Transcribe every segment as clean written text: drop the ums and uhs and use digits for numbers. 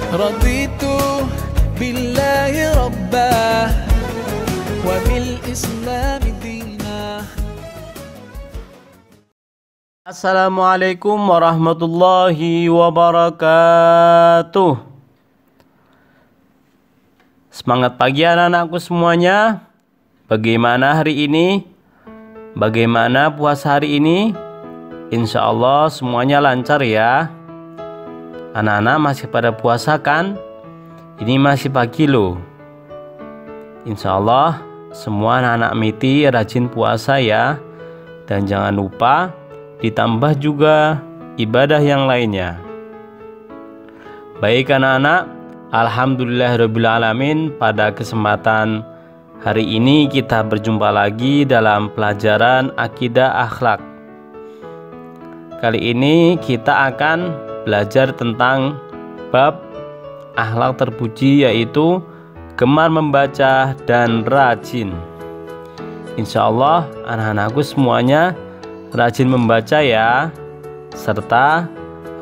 Raditu billahi rabbah wa bil islami dinah. Assalamualaikum warahmatullahi wabarakatuh. Semangat pagi anak-anakku semuanya. Bagaimana hari ini? Bagaimana puasa hari ini? Insya Allah semuanya lancar ya. Anak-anak masih pada puasa kan? Ini masih pagi loh. Insya Allah semua anak-anak miti rajin puasa ya. Dan jangan lupa ditambah juga ibadah yang lainnya. Baik anak-anak, alhamdulillahirrabbilalamin, pada kesempatan hari ini kita berjumpa lagi dalam pelajaran akidah akhlak. Kali ini kita akan belajar tentang bab akhlak terpuji, yaitu gemar membaca dan rajin. Insya Allah anak-anakku semuanya rajin membaca ya, serta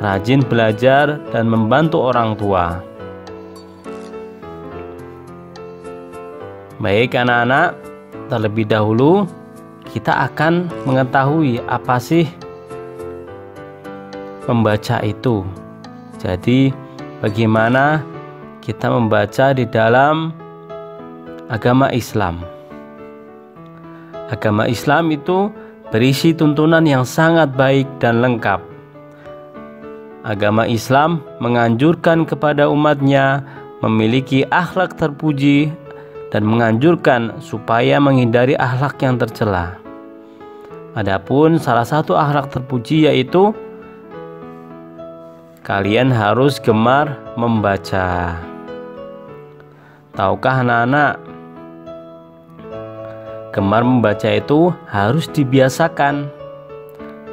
rajin belajar dan membantu orang tua. Baik anak-anak, terlebih dahulu kita akan mengetahui apa sih membaca itu. Jadi bagaimana kita membaca di dalam agama Islam. Agama Islam itu berisi tuntunan yang sangat baik dan lengkap. Agama Islam menganjurkan kepada umatnya memiliki akhlak terpuji dan menganjurkan supaya menghindari akhlak yang tercela. Adapun salah satu akhlak terpuji yaitu kalian harus gemar membaca. Tahukah anak-anak? Gemar membaca itu harus dibiasakan.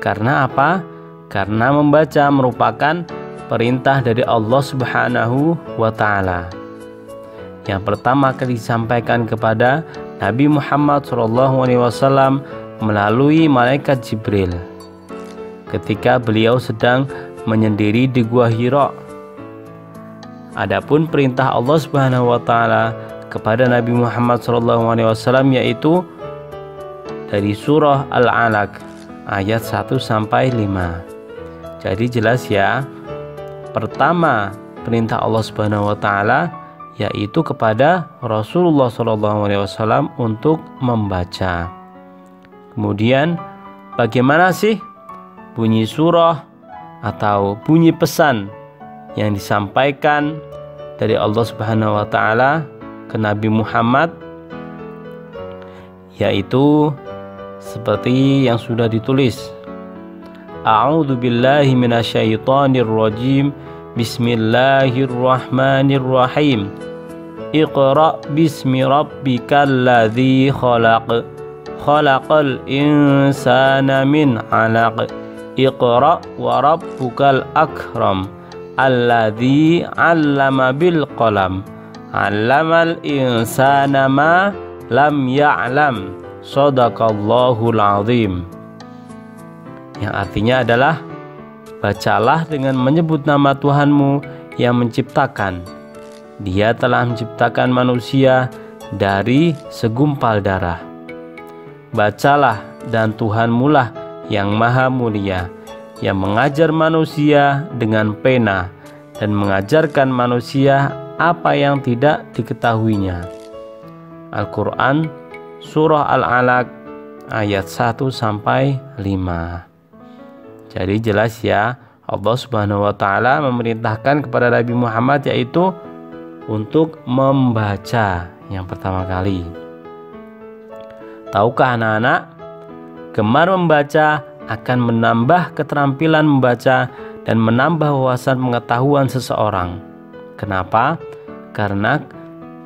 Karena apa? Karena membaca merupakan perintah dari Allah Subhanahu wa Ta'ala. Yang pertama kali disampaikan kepada Nabi Muhammad SAW melalui malaikat Jibril ketika beliau sedang menyendiri di Gua Hira. Adapun perintah Allah Subhanahu wa Ta'ala kepada Nabi Muhammad SAW yaitu dari surah Al-Alaq ayat 1 sampai 5. Jadi jelas ya. Pertama, perintah Allah Subhanahu wa Ta'ala yaitu kepada Rasulullah SAW untuk membaca. Kemudian bagaimana sih bunyi surah atau bunyi pesan yang disampaikan dari Allah Subhanahu wa Ta'ala ke Nabi Muhammad, yaitu seperti yang sudah ditulis. A'udzu billahi minasyaitonir rajim. Bismillahirrahmanirrahim. Iqra bismi rabbikal ladzi khalaq. Khalaqal insana min 'alaq. Iqra wa rabbukal akram alladzi 'allama bil qalam 'allamal insana ma lam ya'lam. Shadaqallahul azim. Yang artinya adalah bacalah dengan menyebut nama Tuhanmu yang menciptakan. Dia telah menciptakan manusia dari segumpal darah. Bacalah dan Tuhanmu lah yang maha mulia, yang mengajar manusia dengan pena dan mengajarkan manusia apa yang tidak diketahuinya. Al-Quran surah Al-Alaq ayat 1 sampai 5. Jadi jelas ya, Allah Subhanahu wa Ta'ala memerintahkan kepada Nabi Muhammad yaitu untuk membaca yang pertama kali. Tahukah anak-anak? Gemar membaca akan menambah keterampilan membaca dan menambah wawasan pengetahuan seseorang. Kenapa? Karena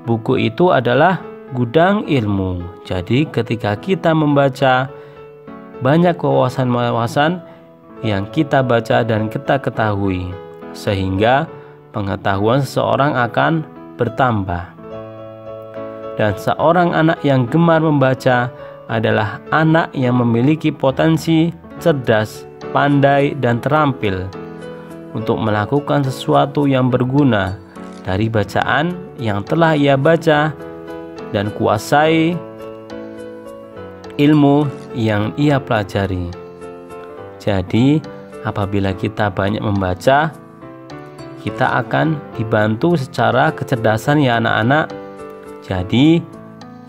buku itu adalah gudang ilmu. Jadi ketika kita membaca, banyak wawasan-wawasan yang kita baca dan kita ketahui, sehingga pengetahuan seseorang akan bertambah. Dan seorang anak yang gemar membaca adalah anak yang memiliki potensi cerdas, pandai, dan terampil untuk melakukan sesuatu yang berguna dari bacaan yang telah ia baca dan kuasai ilmu yang ia pelajari. Jadi, apabila kita banyak membaca, kita akan dibantu secara kecerdasan ya anak-anak. Jadi,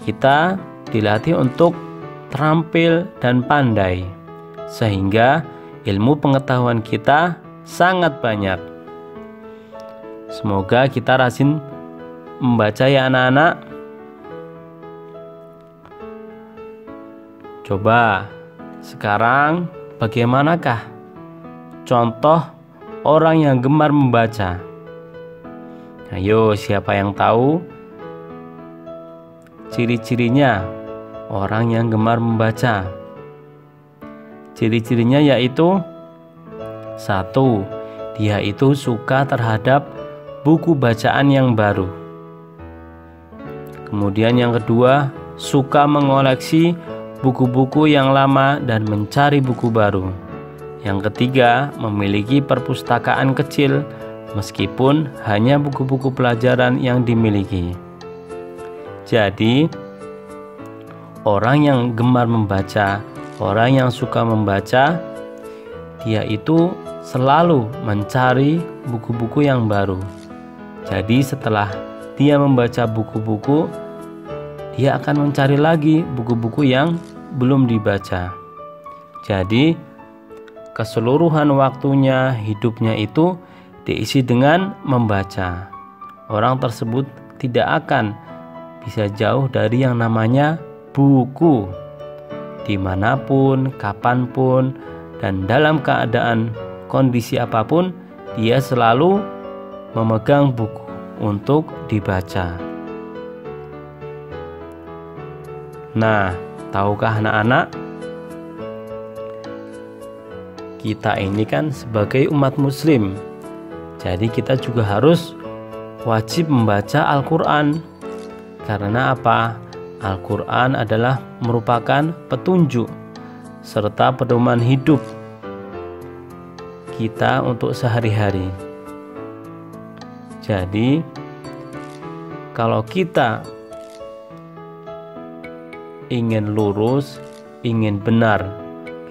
kita dilatih untuk terampil dan pandai, sehingga ilmu pengetahuan kita sangat banyak. Semoga kita rajin membaca ya anak-anak. Coba sekarang bagaimanakah contoh orang yang gemar membaca? Ayo, siapa yang tahu ciri-cirinya orang yang gemar membaca? Ciri-cirinya yaitu 1. Dia itu suka terhadap buku bacaan yang baru. Kemudian yang kedua, suka mengoleksi buku-buku yang lama dan mencari buku baru. Yang ketiga, memiliki perpustakaan kecil meskipun hanya buku-buku pelajaran yang dimiliki. Jadi, orang yang gemar membaca, orang yang suka membaca, dia itu selalu mencari buku-buku yang baru. Jadi setelah dia membaca buku-buku, dia akan mencari lagi buku-buku yang belum dibaca. Jadi keseluruhan waktunya, hidupnya itu diisi dengan membaca. Orang tersebut tidak akan bisa jauh dari yang namanya buku. Dimanapun, kapanpun, dan dalam keadaan kondisi apapun, dia selalu memegang buku untuk dibaca. Nah, tahukah anak-anak, kita ini kan sebagai umat muslim, jadi kita juga harus wajib membaca Al-Quran. Karena apa? Al-Quran adalah merupakan petunjuk serta pedoman hidup kita untuk sehari-hari. Jadi, kalau kita ingin lurus, ingin benar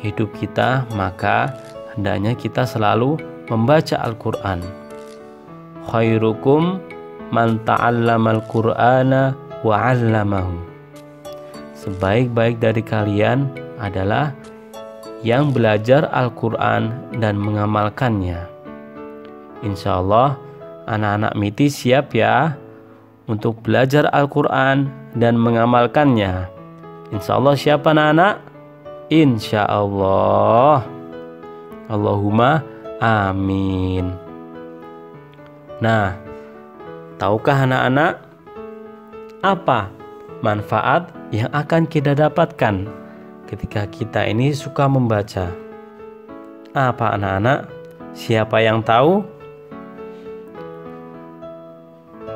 hidup kita, maka hendaknya kita selalu membaca Al-Quran. Khairukum man ta'allamal Qur'ana wa 'allamahu. Sebaik-baik dari kalian adalah yang belajar Al-Quran dan mengamalkannya. Insya Allah anak-anak MITI siap ya untuk belajar Al-Quran dan mengamalkannya. Insya Allah siap anak-anak? Insya Allah. Allahumma amin. Nah, tahukah anak-anak apa manfaat yang akan kita dapatkan ketika kita ini suka membaca? Apa anak-anak? Siapa yang tahu?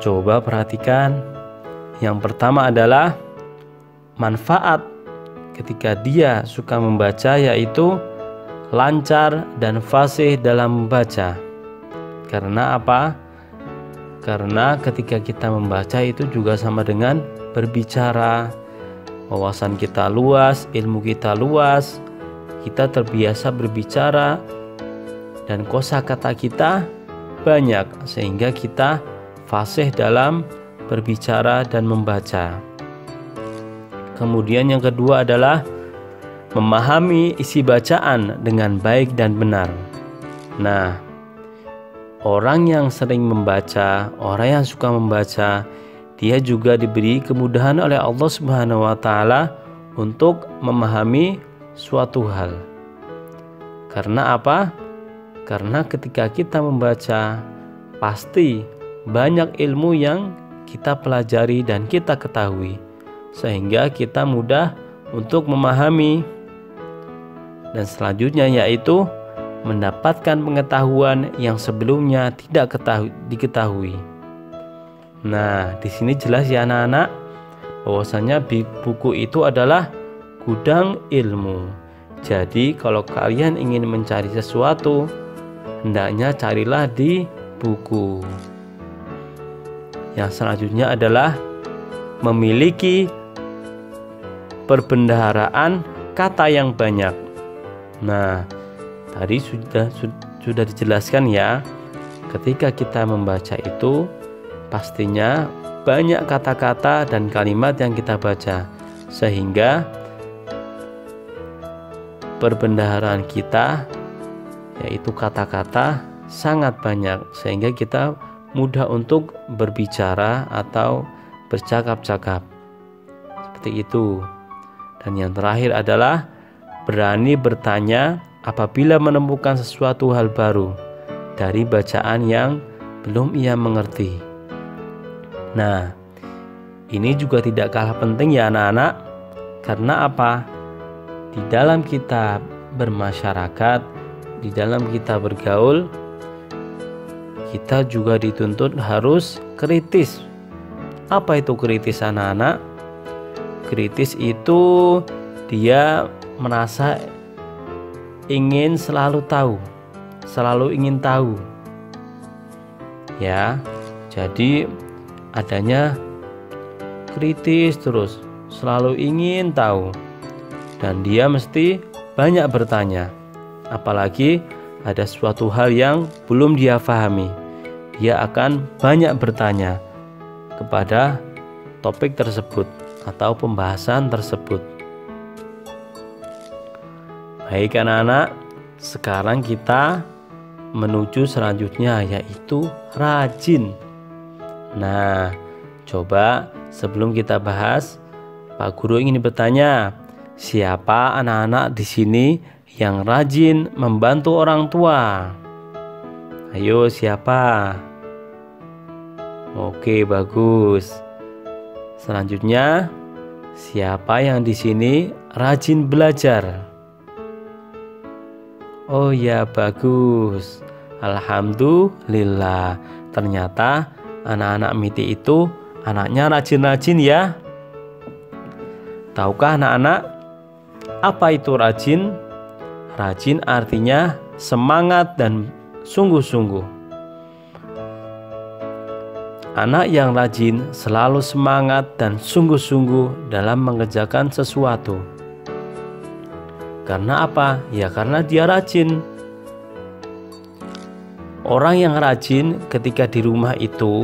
Coba perhatikan. Yang pertama adalah manfaat ketika dia suka membaca, yaitu lancar dan fasih dalam membaca. Karena apa? Karena ketika kita membaca itu juga sama dengan berbicara. Wawasan kita luas, ilmu kita luas, kita terbiasa berbicara, dan kosakata kita banyak, sehingga kita fasih dalam berbicara dan membaca. Kemudian yang kedua adalah memahami isi bacaan dengan baik dan benar. Nah, orang yang sering membaca, orang yang suka membaca, dia juga diberi kemudahan oleh Allah Subhanahu wa Ta'ala untuk memahami suatu hal. Karena apa? Karena ketika kita membaca, pasti banyak ilmu yang kita pelajari dan kita ketahui, sehingga kita mudah untuk memahami. Dan selanjutnya yaitu mendapatkan pengetahuan yang sebelumnya tidak diketahui. Nah, di sini jelas ya anak-anak, bahwasanya buku itu adalah gudang ilmu. Jadi kalau kalian ingin mencari sesuatu, hendaknya carilah di buku. Yang selanjutnya adalah memiliki perbendaharaan kata yang banyak. Nah, tadi sudah dijelaskan ya, ketika kita membaca itu pastinya banyak kata-kata dan kalimat yang kita baca, sehingga perbendaharaan kita yaitu kata-kata sangat banyak, sehingga kita mudah untuk berbicara atau bercakap-cakap seperti itu. Dan yang terakhir adalah berani bertanya apabila menemukan sesuatu hal baru dari bacaan yang belum ia mengerti. Nah, ini juga tidak kalah penting ya anak-anak. Karena apa? Di dalam kita bermasyarakat, di dalam kita bergaul, kita juga dituntut harus kritis. Apa itu kritis anak-anak? Kritis itu dia merasa ingin selalu tahu, selalu ingin tahu. Ya, jadi adanya kritis terus, selalu ingin tahu. Dan dia mesti banyak bertanya. Apalagi ada suatu hal yang belum dia pahami, dia akan banyak bertanya kepada topik tersebut atau pembahasan tersebut. Baik anak-anak, sekarang kita menuju selanjutnya, yaitu rajin. Nah, coba sebelum kita bahas, Pak Guru ingin bertanya, siapa anak-anak di sini yang rajin membantu orang tua? Ayo, siapa? Oke, bagus. Selanjutnya, siapa yang di sini rajin belajar? Oh ya, bagus. Alhamdulillah. Ternyata anak-anak Miti itu anaknya rajin-rajin ya. Tahukah anak-anak apa itu rajin? Rajin artinya semangat dan sungguh-sungguh. Anak yang rajin selalu semangat dan sungguh-sungguh dalam mengerjakan sesuatu. Karena apa? Ya karena dia rajin. Orang yang rajin ketika di rumah itu,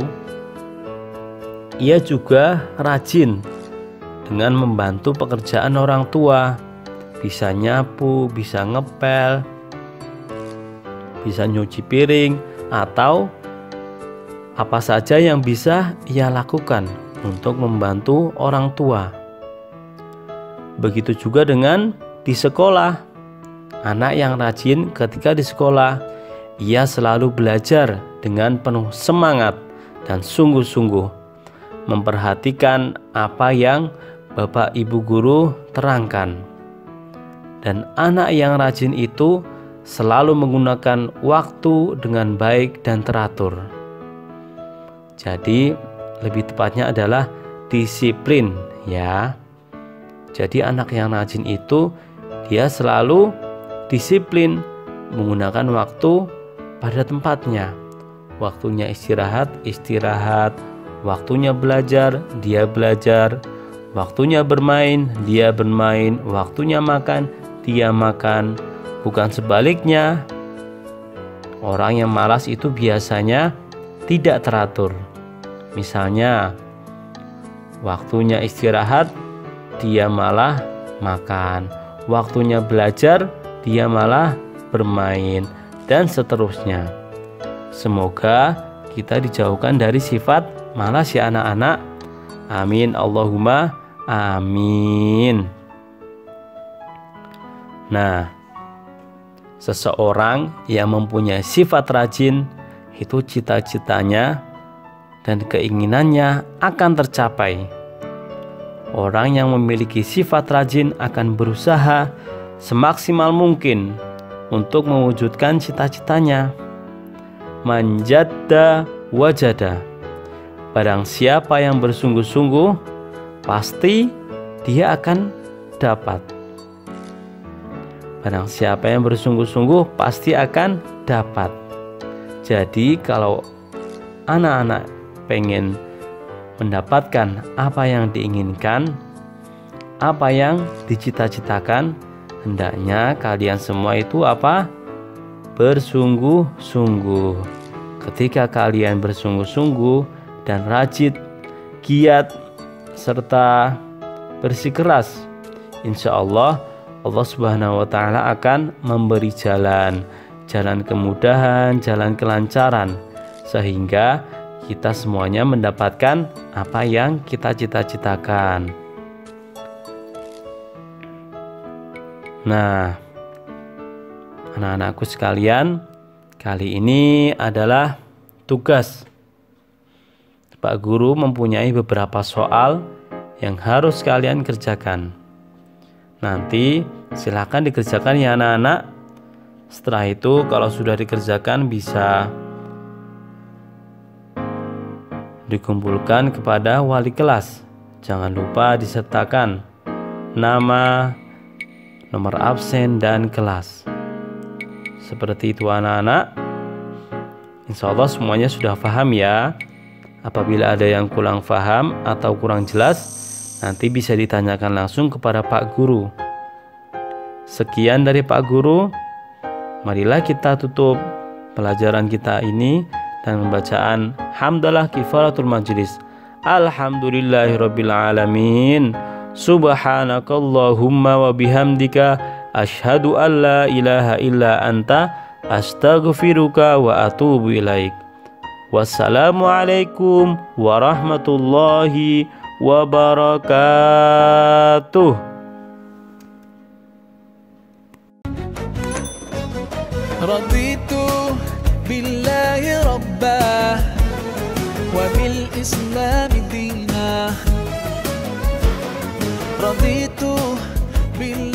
ia juga rajin dengan membantu pekerjaan orang tua. Bisa nyapu, bisa ngepel, bisa nyuci piring, atau apa saja yang bisa ia lakukan untuk membantu orang tua. Begitu juga dengan di sekolah. Anak yang rajin ketika di sekolah, ia selalu belajar dengan penuh semangat dan sungguh-sungguh, memperhatikan apa yang Bapak Ibu guru terangkan. Dan anak yang rajin itu selalu menggunakan waktu dengan baik dan teratur. Jadi lebih tepatnya adalah disiplin ya. Jadi anak yang rajin itu dia selalu disiplin menggunakan waktu pada tempatnya. Waktunya istirahat, istirahat. Waktunya belajar, dia belajar. Waktunya bermain, dia bermain. Waktunya makan, dia makan. Bukan sebaliknya. Orang yang malas itu biasanya tidak teratur. Misalnya, waktunya istirahat, dia malah makan. Waktunya belajar, dia malah bermain, dan seterusnya. Semoga kita dijauhkan dari sifat malas ya anak-anak. Amin, Allahumma amin. Nah, seseorang yang mempunyai sifat rajin itu cita-citanya dan keinginannya akan tercapai. Orang yang memiliki sifat rajin akan berusaha semaksimal mungkin untuk mewujudkan cita-citanya. Manjadda wajada. Barang siapa yang bersungguh-sungguh, pasti dia akan dapat. Barang siapa yang bersungguh-sungguh, pasti akan dapat. Jadi kalau anak-anak pengen mendapatkan apa yang diinginkan, apa yang dicita-citakan, hendaknya kalian semua itu apa? Bersungguh-sungguh. Ketika kalian bersungguh-sungguh dan rajin, giat, serta bersikeras, insya Allah Subhanahu wa Ta'ala akan memberi jalan kemudahan, jalan kelancaran, sehingga kita semuanya mendapatkan apa yang kita cita-citakan. Nah, anak-anakku sekalian, kali ini adalah tugas. Pak Guru mempunyai beberapa soal yang harus kalian kerjakan. Nanti silakan dikerjakan ya anak-anak. Setelah itu kalau sudah dikerjakan bisa dikumpulkan kepada wali kelas. Jangan lupa disertakan nama, nomor absen, dan kelas. Seperti itu anak-anak. Insya Allah semuanya sudah paham ya. Apabila ada yang kurang paham atau kurang jelas, nanti bisa ditanyakan langsung kepada Pak Guru. Sekian dari Pak Guru. Marilah kita tutup pelajaran kita ini dan membacaan hamdalah kifaratul majlis. Alhamdulillahirabbil alamin. Subhanakallahumma wa bihamdika asyhadu an la ilaha illa anta astaghfiruka wa atubu ilaik. Wassalamualaikum warahmatullahi wabarakatuh. Raditu billahi rabbah wa bil islami dinah. Raditu billahi